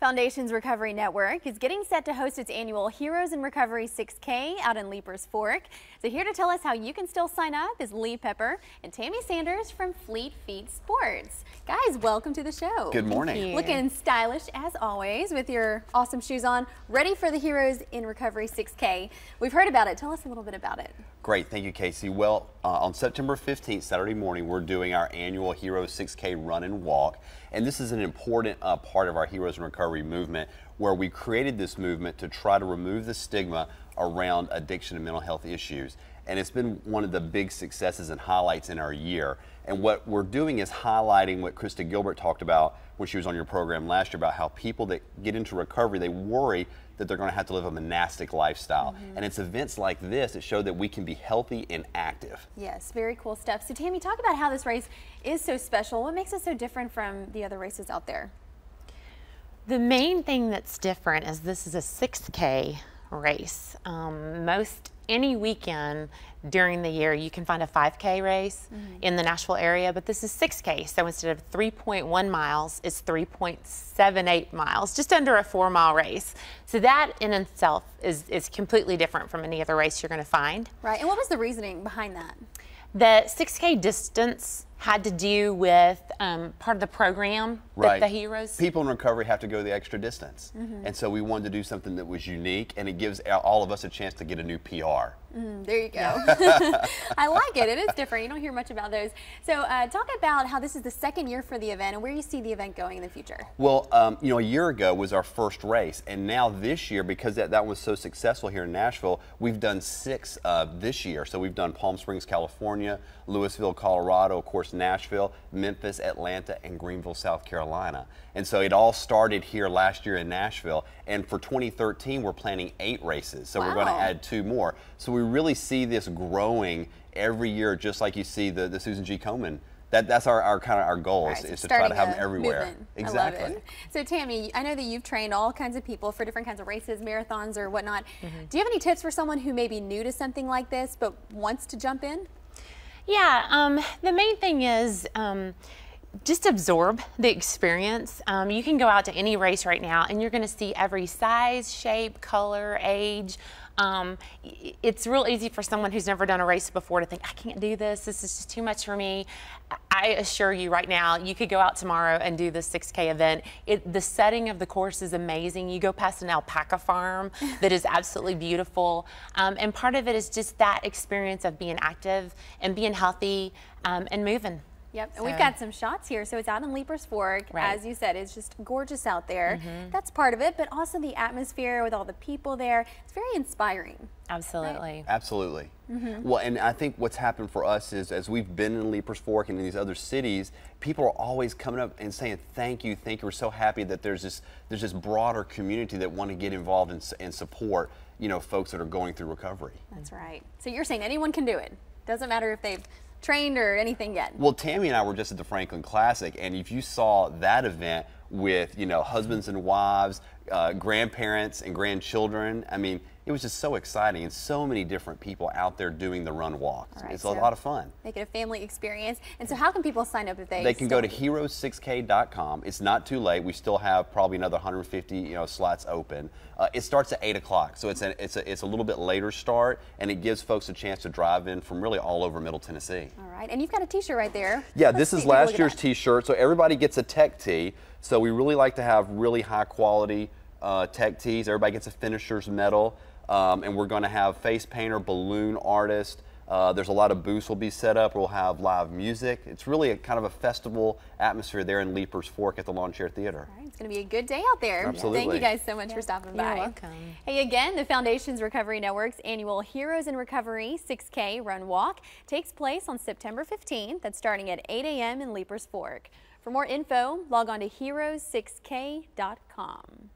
Foundation's Recovery Network is getting set to host its annual Heroes in Recovery 6K out in Leiper's Fork. So here to tell us how you can still sign up is Pepper and Tammy Sanders from Fleet Feet Sports. Guys, welcome to the show. Good morning. Looking stylish as always with your awesome shoes on, ready for the Heroes in Recovery 6K. We've heard about it. Tell us a little bit about it. Great, thank you, Casey. Well, on September 15th, Saturday morning, we're doing our annual Heroes 6K run and walk. And this is an important part of our Heroes in Recovery movement, where we created this movement to try to remove the stigma around addiction and mental health issues. And it's been one of the big successes and highlights in our year. And what we're doing is highlighting what Krista Gilbert talked about when she was on your program last year, about how people that get into recovery, they worry that they're going to have to live a monastic lifestyle. And it's events like this that show that we can be healthy and active. Yes, very cool stuff. So Tammy, talk about how this race is so special. What makes it so different from the other races out there? The main thing that's different is this is a 6K race. Any weekend during the year you can find a 5K race in the Nashville area, but this is 6K, so instead of 3.1 miles, it's 3.78 miles, just under a 4-mile race. So that in itself is completely different from any other race you're going to find. Right, and what was the reasoning behind that? The 6K distance had to do with part of the program that the Heroes. People in recovery have to go the extra distance. And so we wanted to do something that was unique, and it gives all of us a chance to get a new PR. There you go. I like it. It is different. You don't hear much about those. So talk about how this is the second year for the event and where you see the event going in the future. Well, you know, a year ago was our first race, and now this year, because that was so successful here in Nashville, we've done 6 this year. So we've done Palm Springs, California, Louisville, Colorado, of course, Nashville, Memphis, Atlanta, and Greenville, South Carolina. And so it all started here last year in Nashville, and for 2013 we're planning 8 races, so we're going to add 2 more. So we really see this growing every year, just like you see the Susan G. Komen. That's our kind of our goal, is to try to have them everywhere. Movement. Exactly. I love it. So Tammy, I know that you've trained all kinds of people for different kinds of races, marathons or whatnot. Do you have any tips for someone who may be new to something like this but wants to jump in? Yeah, the main thing is just absorb the experience. You can go out to any race right now and you're going to see every size, shape, color, age. It's real easy for someone who's never done a race before to think, I can't do this, this is just too much for me. I assure you right now, you could go out tomorrow and do the 6K event. The setting of the course is amazing. You go past an alpaca farm that is absolutely beautiful. And part of it is just that experience of being active and being healthy and moving. Yep, and we've got some shots here. So it's out in Leiper's Fork. Right. As you said, it's just gorgeous out there. That's part of it, but also the atmosphere with all the people there. It's very inspiring. Absolutely. Right? Absolutely. Well, and I think what's happened for us is, as we've been in Leiper's Fork and in these other cities, people are always coming up and saying, thank you, we're so happy that there's this broader community that want to get involved and support, you know, folks that are going through recovery. That's right. So you're saying anyone can do it. Doesn't matter if they've trained or anything yet. Well, Tammy and I were just at the Franklin Classic, and if you saw that event with, you know, husbands and wives, grandparents and grandchildren, I mean, it was just so exciting, and so many different people out there doing the run walk. Right, it's a lot of fun. Make it a family experience. And so how can people sign up if They can go to heroes6k.com. It's not too late. We still have probably another 150 slots open. It starts at 8 o'clock, so it's a little bit later start, and it gives folks a chance to drive in from really all over Middle Tennessee. All right, and you've got a t-shirt right there. Yeah, this is last year's t-shirt, so everybody gets a tech tee. So we really like to have really high quality tech tees. Everybody gets a finisher's medal. And we're going to have face painter, balloon artist. There's a lot of booths will be set up. We'll have live music. It's really a kind of a festival atmosphere there in Leiper's Fork at the Lawn Chair Theater. All right, it's going to be a good day out there. Absolutely. Thank you guys so much for stopping by. You're welcome. Hey, again, the Foundation's Recovery Network's annual Heroes in Recovery 6K Run Walk takes place on September 15th. That's starting at 8 a.m. in Leiper's Fork. For more info, log on to heroes6k.com.